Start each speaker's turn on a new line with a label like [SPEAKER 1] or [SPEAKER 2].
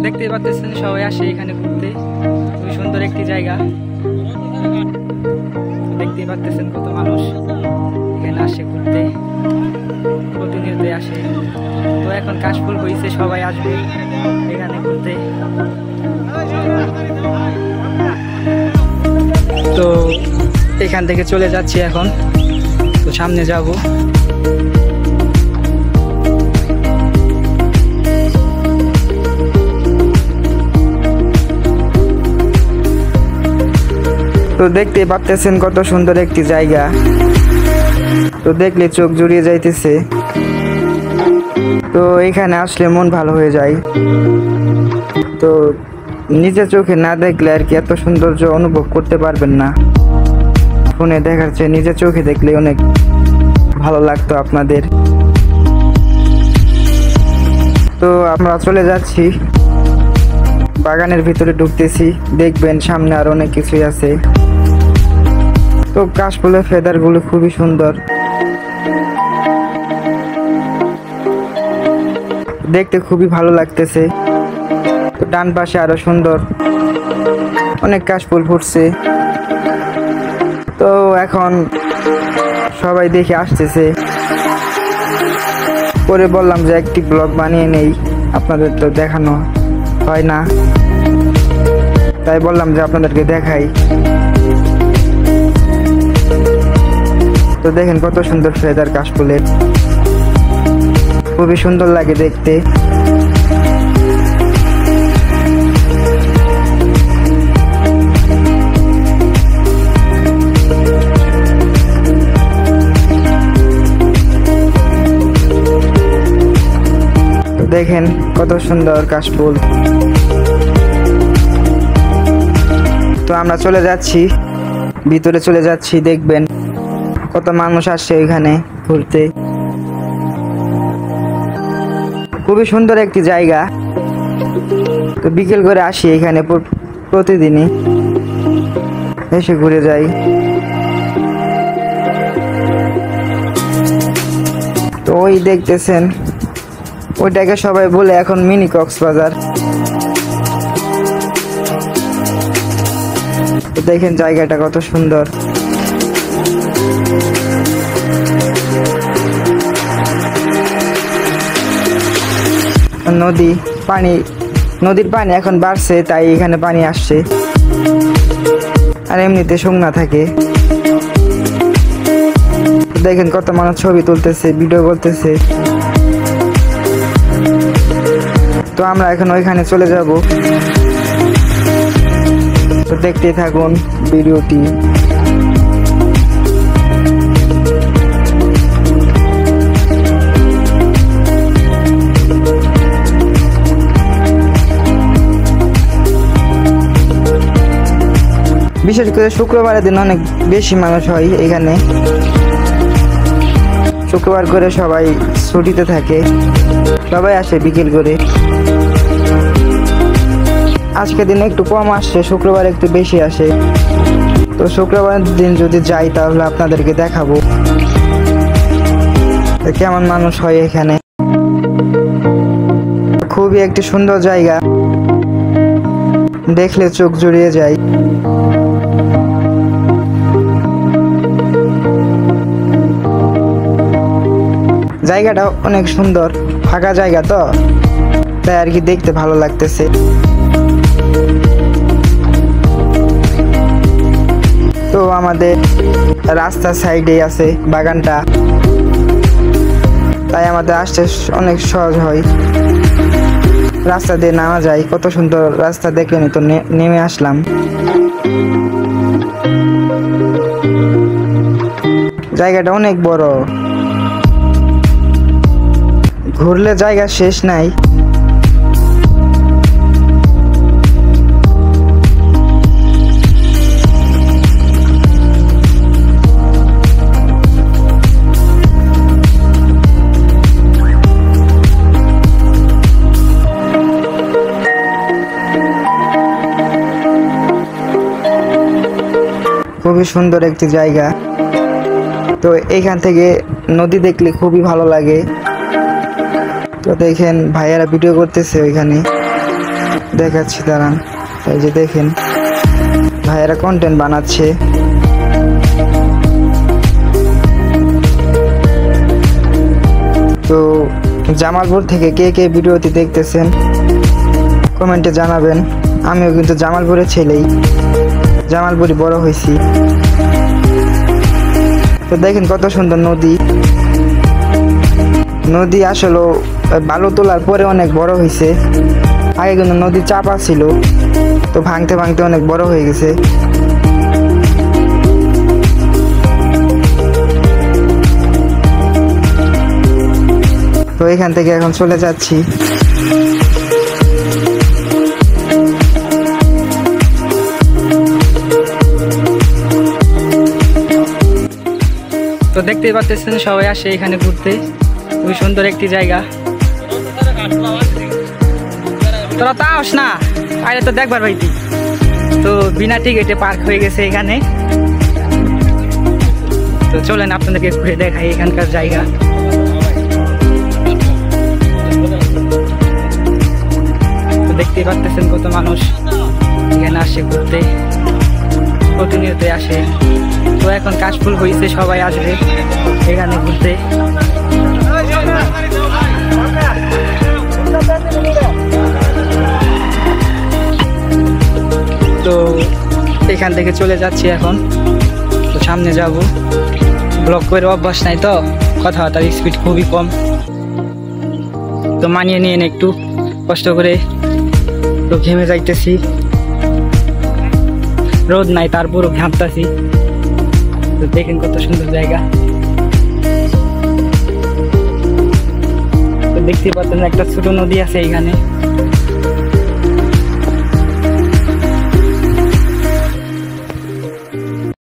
[SPEAKER 1] দেখতে পাচ্ছেন সবাই আসে এখানে ঘুরতে, খুবই সুন্দর একটি জায়গা। দেখতে পাচ্ছেন কত মানুষ এখানে আসে ঘুরতে, প্রতিনিয়ত আসে। তো এখন কাশফুল হয়েছে, সবাই আসবে এখানে ঘুরতে। তো এখান থেকে চলে যাচ্ছি এখন, তো সামনে যাব। তো দেখতে পাচ্ছেন কত সুন্দর একটি জায়গা, তো দেখলে চোখ জুড়িয়ে যাইতেছে। তো এখানে আসলে মন ভালো হয়ে যায়। তো নিজের চোখে না দেখলে আর কি এত সৌন্দর্য অনুভব করতে পারবেন না। ফোনে দেখার চেয়ে নিজের চোখে দেখলে অনেক ভালো লাগতো আপনাদের। তো আমরা চলে যাচ্ছি, বাগানের ভিতরে ঢুকতেছি। দেখবেন সামনে আর অনেক কিছুই আছে। তো কাশফুলের ফেদারগুলো খুবই সুন্দর, দেখতে খুবই ভালো লাগতেছে। তো ডান পাশে আরো সুন্দর অনেক কাশফুল ফুটছে। তো এখন সবাই দেখে আসতেছে, পরে বললাম যে একটি ব্লগ বানিয়ে নেই, আপনাদের তো দেখানো হয় না, তাই বললাম যে আপনাদেরকে দেখাই। তো দেখেন কত সুন্দর ফেদার কাশফুলের, খুবই সুন্দর লাগে দেখতে। দেখেন কত সুন্দর কাশফুল। তো আমরা চলে যাচ্ছি, ভিতরে চলে যাচ্ছি। দেখবেন কত মানুষ আসছে এখানে ঘুরতে, খুবই সুন্দর একটি জায়গা। তো বিকেল করে আসি এখানে প্রতিদিনই, এসে ঘুরে যাই। তো ওই দেখতেছেন, ওইটাকে সবাই বলে এখন মিনি কক্সবাজার। তো দেখেন জায়গাটা কত সুন্দর। নদীর পানি এখন বাড়ছে, তাই এখানে পানি আসছে, আর এমনিতে শুকনা থাকে। দেখেন কত মানুষ ছবি তুলতেছে, ভিডিও করতেছে। তো আমরা এখন ওইখানে চলে যাব। তো দেখতে থাকুন ভিডিওটি। বিশেষ করে শুক্রবারের দিন অনেক বেশি মানুষ হয় এখানে। শুক্রবার করে সবাই ছুটিতে থাকে, সবাই আসে বিকেল করে। আজকের দিন একটু কম আসছে, শুক্রবার একটু বেশি আসে। তো শুক্রবারের দিন যদি যাই তাহলে আপনাদেরকে দেখাবো কেমন মানুষ হয় এখানে। খুবই একটি সুন্দর জায়গা, দেখলে চোখ জুড়িয়ে যায়। জায়গাটা অনেক সুন্দর, ফাঁকা জায়গা, তো তাই আর কি দেখতে ভালো লাগতেছে। তো আমাদের রাস্তার সাইডে আছে বাগানটা, তাই আমাদের আসতে অনেক সহজ হয়। রাস্তা দিয়ে নামা যায়, কত সুন্দর রাস্তা দেখলেন। তো নেমে আসলাম। জায়গাটা অনেক বড়, ঘুরলে জায়গা শেষ নাই। খুবই সুন্দর একটি জায়গা। তো এখান থেকে নদী দেখলে খুবই ভালো লাগে। তো দেখেন ভাইয়ারা ভিডিও করতেছে ওইখানে। দেখাচ্ছি দাঁড়ান। এই যে দেখেন ভাইয়েরা কন্টেন্ট বানাচ্ছে। তো জামালপুর থেকে কে কে ভিডিওটি দেখতেছেন কমেন্টে জানাবেন। আমিও কিন্তু জামালপুরের ছেলেই, জামালপুরে বড় হয়েছি। তো দেখেন কত সুন্দর নদী। নদী আসলে বালু তোলার পরে অনেক বড় হয়েছে। আগে কিন্তু নদী চাপা ছিল, তো ভাঙতে ভাঙতে অনেক বড় হয়ে গেছে। তো এখান থেকে এখন চলে যাচ্ছি।
[SPEAKER 2] তো দেখতেই পাচ্ছেন সবাই আসে এখানে ঘুরতে, খুবই সুন্দর একটি জায়গা। তোরা তো আস না, আরে তো দেখবার ভাইটি। তো বিনা টিকিটে পার্ক হয়ে গেছে এখানে। তো চলেন আপনাদেরকে ঘুরে দেখাই এখানকার জায়গা। তো দেখতেই পাচ্ছেন কত মানুষ এখানে আসে ঘুরতে, প্রতিনিয়ত আসে। তো এখন কাশফুল হয়েছে, সবাই আসবে এখানে ঘুরতে। তো এখান থেকে চলে যাচ্ছি এখন। তো সামনে যাব, ব্লগ করে অভ্যাস নাই তো, কথাবার্তার স্পিড খুবই কম। তো মানিয়ে নিয়ে একটু কষ্ট করে। তো ঘেমে যাইতেছি, রোদ নাই তারপরও ঘামতাছি। তো দেখেন কত সুন্দর জায়গা। তো দেখতে পাচ্ছেন একটা ছোট নদী আছে এখানে।